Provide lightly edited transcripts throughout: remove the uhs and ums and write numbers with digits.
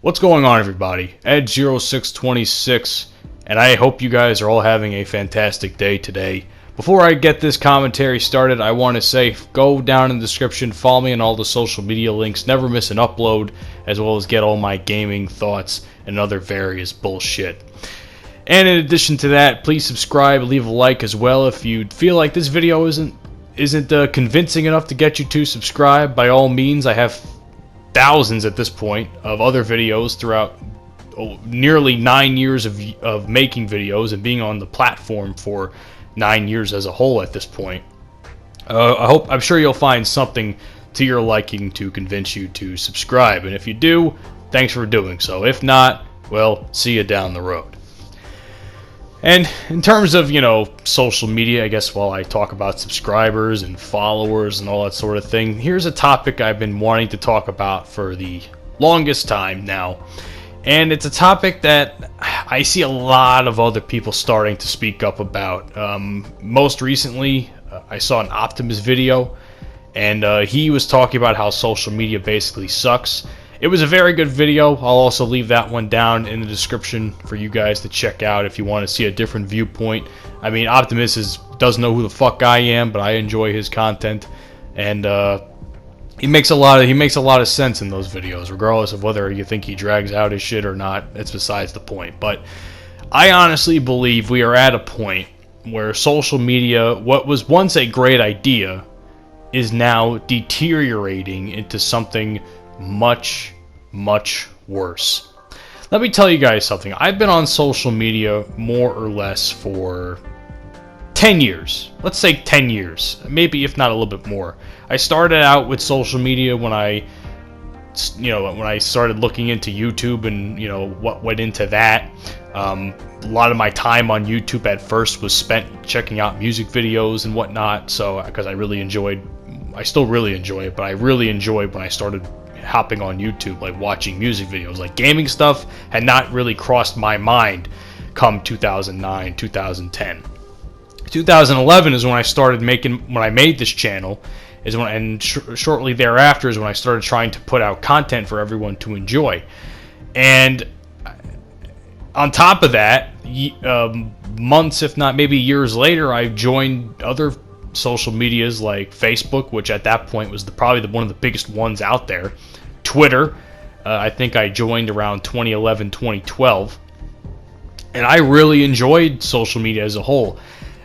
What's going on, everybody? Ed0626, and I hope you guys are all having a fantastic day today. Before I get this commentary started, I want to say go down in the description, follow me on all the social media links, never miss an upload, as well as get all my gaming thoughts and other various bullshit. And in addition to that, please subscribe, leave a like as well. If you feel like this video isn't convincing enough to get you to subscribe, by all means. I have thousands at this point of other videos throughout nearly 9 years of making videos and being on the platform for 9 years as a whole at this point. I'm sure you'll find something to your liking to convince you to subscribe, and if you do, thanks for doing so. If not, well, see you down the road. And in terms of, social media, I guess while I talk about subscribers and followers and all that sort of thing, here's a topic I've been wanting to talk about for the longest time now. And it's a topic that I see a lot of other people starting to speak up about. Most recently, I saw an Optimus video, and he was talking about how social media basically sucks. It was a very good video. I'll also leave that one down in the description for you guys to check out if you want to see a different viewpoint. I mean, Optimus does know who the fuck I am, but I enjoy his content, and he makes a lot of sense in those videos, regardless of whether you think he drags out his shit or not. It's besides the point. But I honestly believe we are at a point where social media, what was once a great idea, is now deteriorating into something much worse. Let me tell you guys something. I've been on social media more or less for 10 years. Let's say 10 years. Maybe if not a little bit more. I started out with social media when I started looking into YouTube and, what went into that. A lot of my time on YouTube at first was spent checking out music videos and whatnot. So, because I still really enjoy it, but I really enjoyed when I started hopping on YouTube, like watching music videos. Like gaming stuff had not really crossed my mind come 2009, 2010. 2011 is when I made this channel, shortly thereafter is when I started trying to put out content for everyone to enjoy. And on top of that, months, if not maybe years later, I joined other social medias like Facebook, which at that point was probably one of the biggest ones out there. Twitter, I think I joined around 2011, 2012, and I really enjoyed social media as a whole.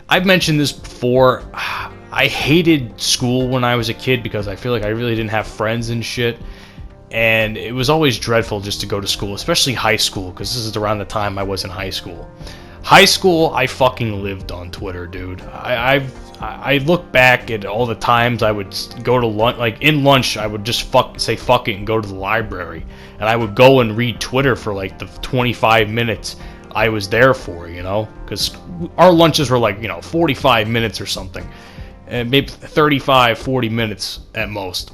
I've mentioned this before. I hated school when I was a kid because I feel like I really didn't have friends and shit, and it was always dreadful just to go to school, especially high school, because this is around the time I was in high school. High school, I fucking lived on Twitter, dude. I look back at all the times I would go to lunch, like in lunch, I would just say fuck it and go to the library, and I would go and read Twitter for like the 25 minutes I was there for, because our lunches were like 45 minutes or something, and maybe 35, 40 minutes at most.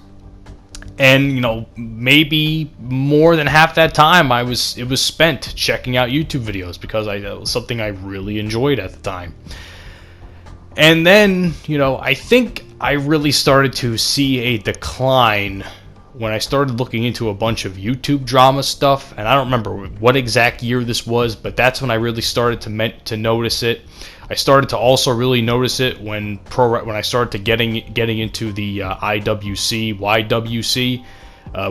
And maybe more than half that time it was spent checking out YouTube videos because it was something I really enjoyed at the time. And then I think I really started to see a decline when I started looking into a bunch of YouTube drama stuff, and I don't remember what exact year this was, but that's when I really started to notice it. I started to also really notice it when I started to getting into the IWC, YWC,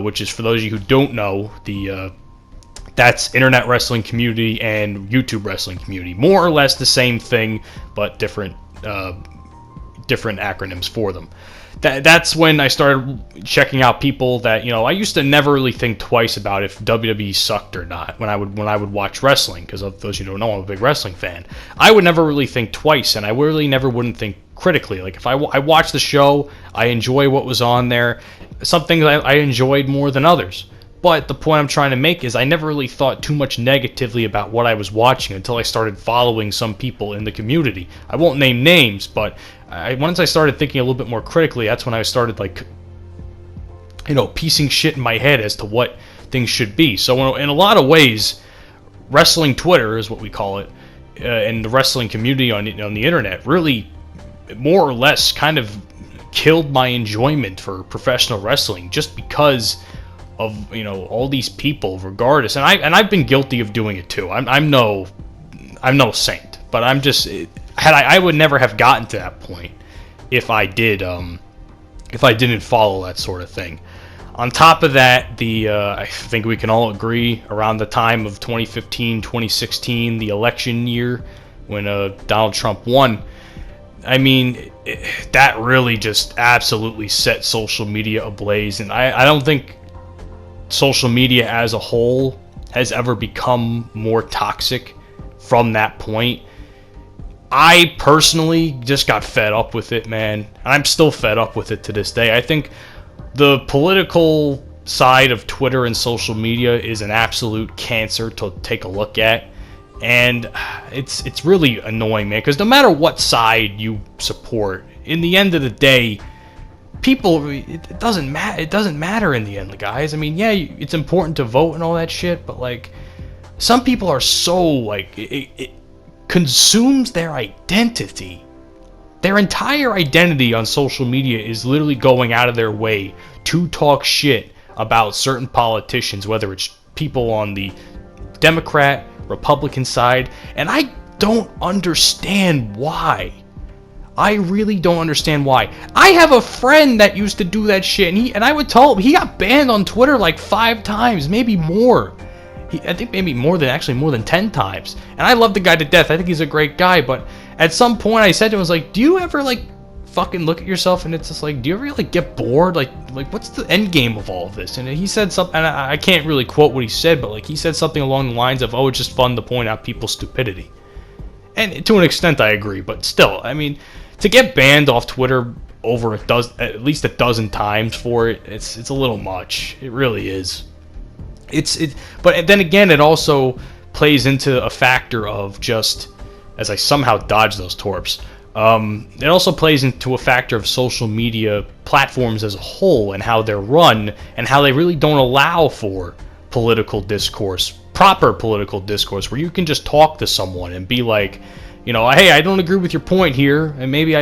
which is, for those of you who don't know, that's Internet Wrestling Community and YouTube Wrestling Community. More or less the same thing, but different acronyms for them. That's when I started checking out people that I used to never really think twice about if WWE sucked or not when I would watch wrestling, because of those who don't know, I'm a big wrestling fan. I would never really think twice, and I really wouldn't think critically. Like if I watched the show, I enjoy what was on there. Some things I enjoyed more than others. But the point I'm trying to make is I never really thought too much negatively about what I was watching until I started following some people in the community. I won't name names, but once I started thinking a little bit more critically, that's when I started piecing shit in my head as to what things should be. So in a lot of ways, wrestling Twitter is what we call it, and the wrestling community on the internet really more or less kind of killed my enjoyment for professional wrestling, just because of, you know, all these people, regardless. And I've been guilty of doing it too. I'm no saint, but I'm just, I would never have gotten to that point if I didn't follow that sort of thing. On top of that, I think we can all agree, around the time of 2015, 2016, the election year, when Donald Trump won, I mean, that really just absolutely set social media ablaze. And I don't think social media as a whole has ever become more toxic from that point. I personally just got fed up with it, man. And I'm still fed up with it to this day. I think the political side of Twitter and social media is an absolute cancer to take a look at. And it's really annoying, man, because no matter what side you support, in the end of the day, people, it doesn't matter in the end, guys. I mean, yeah, it's important to vote and all that shit, but like, some people are so, like, it consumes their identity. Their entire identity on social media is literally going out of their way to talk shit about certain politicians, whether it's people on the Democrat, Republican side, and I don't understand why. I really don't understand why. I have a friend that used to do that shit, and I would tell him, he got banned on Twitter like 5 times, maybe more. I think maybe more than 10 times. And I love the guy to death. I think he's a great guy, but at some point I said to him, I was like, do you ever, like, fucking look at yourself, and it's just like, do you ever, like, get bored? Like what's the end game of all of this? And he said something, and I can't really quote what he said, but, like, he said something along the lines of, oh, it's just fun to point out people's stupidity. And to an extent, I agree, but still, I mean, to get banned off Twitter over at least a dozen times for it, it's a little much. It really is. But then again, it also plays into a factor of just, as I somehow dodge those torps, it also plays into a factor of social media platforms as a whole and how they're run and how they really don't allow for political discourse, proper political discourse, where you can just talk to someone and be like, you know, hey, I don't agree with your point here, and maybe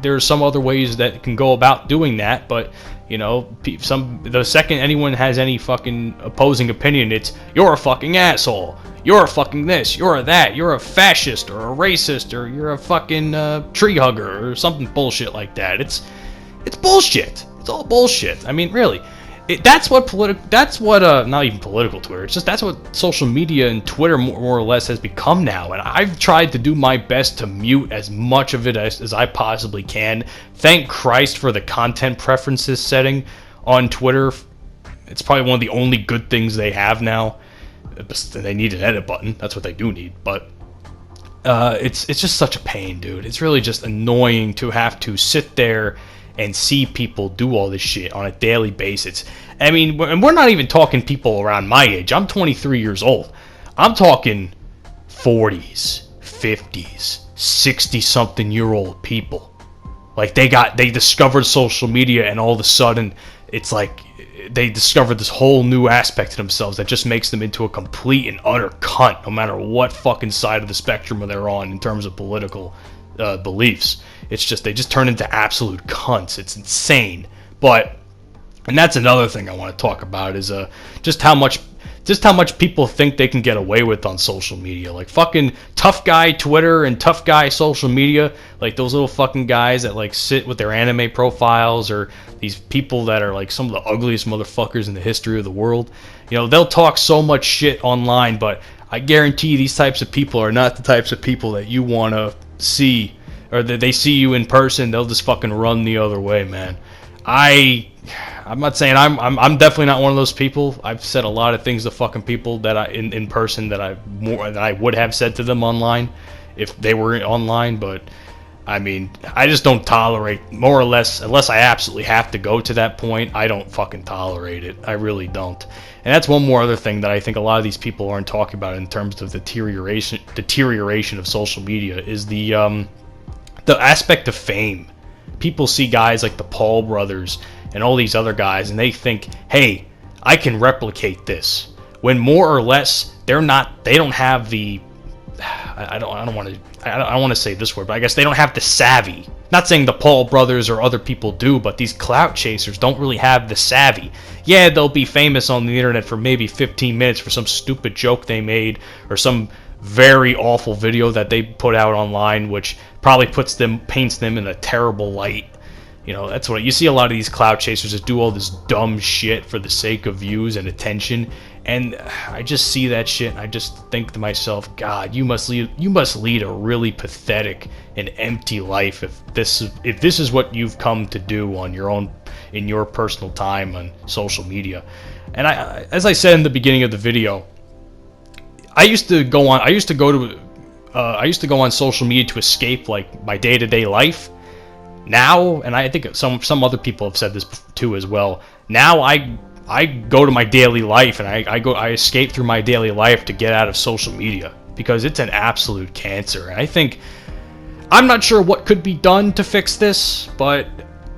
there are some other ways that can go about doing that, but, you know, the second anyone has any fucking opposing opinion, it's, you're a fucking asshole, you're a fucking this, you're a that, you're a fascist or a racist, or you're a fucking tree hugger or something bullshit like that. It's bullshit. It's all bullshit. I mean, really. That's what not even political Twitter, it's just that's what social media and Twitter more or less has become now, and I've tried to do my best to mute as much of it as I possibly can. Thank Christ for the content preferences setting on Twitter. It's probably one of the only good things they have now. They need an edit button, that's what they do need, but it's just such a pain, dude. It's really just annoying to have to sit there and see people do all this shit on a daily basis. I mean, and we're not even talking people around my age. I'm 23 years old. I'm talking 40s, 50s, 60-something-year-old people. Like, they discovered social media, and all of a sudden, it's like they discovered this whole new aspect of themselves that just makes them into a complete and utter cunt, no matter what fucking side of the spectrum they're on in terms of political beliefs. It's just, they just turn into absolute cunts. It's insane. And that's another thing I want to talk about is just how much people think they can get away with on social media. Like, fucking tough guy Twitter and tough guy social media, like those little fucking guys that like sit with their anime profiles, or these people that are like some of the ugliest motherfuckers in the history of the world. You know, they'll talk so much shit online, but I guarantee these types of people are not the types of people that you want to see, or that they see you in person, they'll just fucking run the other way, man. I'm not saying I'm definitely not one of those people. I've said a lot of things to fucking people that in person that I would have said to them online if they were online, but I mean, I just don't tolerate, more or less, unless I absolutely have to go to that point, I don't fucking tolerate it. I really don't. And that's one more other thing that I think a lot of these people aren't talking about in terms of deterioration of social media is the aspect of fame. People see guys like the Paul brothers and all these other guys, and they think, hey, I can replicate this. When more or less, they don't have the I don't want to say this word, but I guess they don't have the savvy. Not saying the Paul brothers or other people do, but these clout chasers don't really have the savvy. Yeah, they'll be famous on the internet for maybe 15 minutes for some stupid joke they made or some very awful video that they put out online, which probably paints them in a terrible light. You know, that's what you see a lot of these clout chasers that do all this dumb shit for the sake of views and attention. And I just see that shit and I just think to myself, God, you must lead a really pathetic and empty life if this is what you've come to do on your own, in your personal time on social media. And as I said in the beginning of the video, I used to go on social media to escape like my day-to-day life. Now, and I think some other people have said this too as well, now I go to my daily life and I escape through my daily life to get out of social media because it's an absolute cancer. And I'm not sure what could be done to fix this, but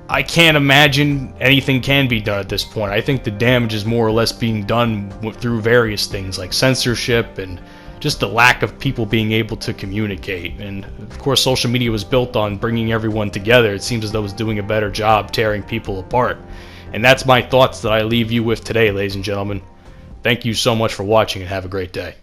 I can't imagine anything can be done at this point. I think the damage is more or less being done through various things like censorship and just the lack of people being able to communicate. And of course, social media was built on bringing everyone together. It seems as though it's doing a better job tearing people apart. And that's my thoughts that I leave you with today, ladies and gentlemen. Thank you so much for watching and have a great day.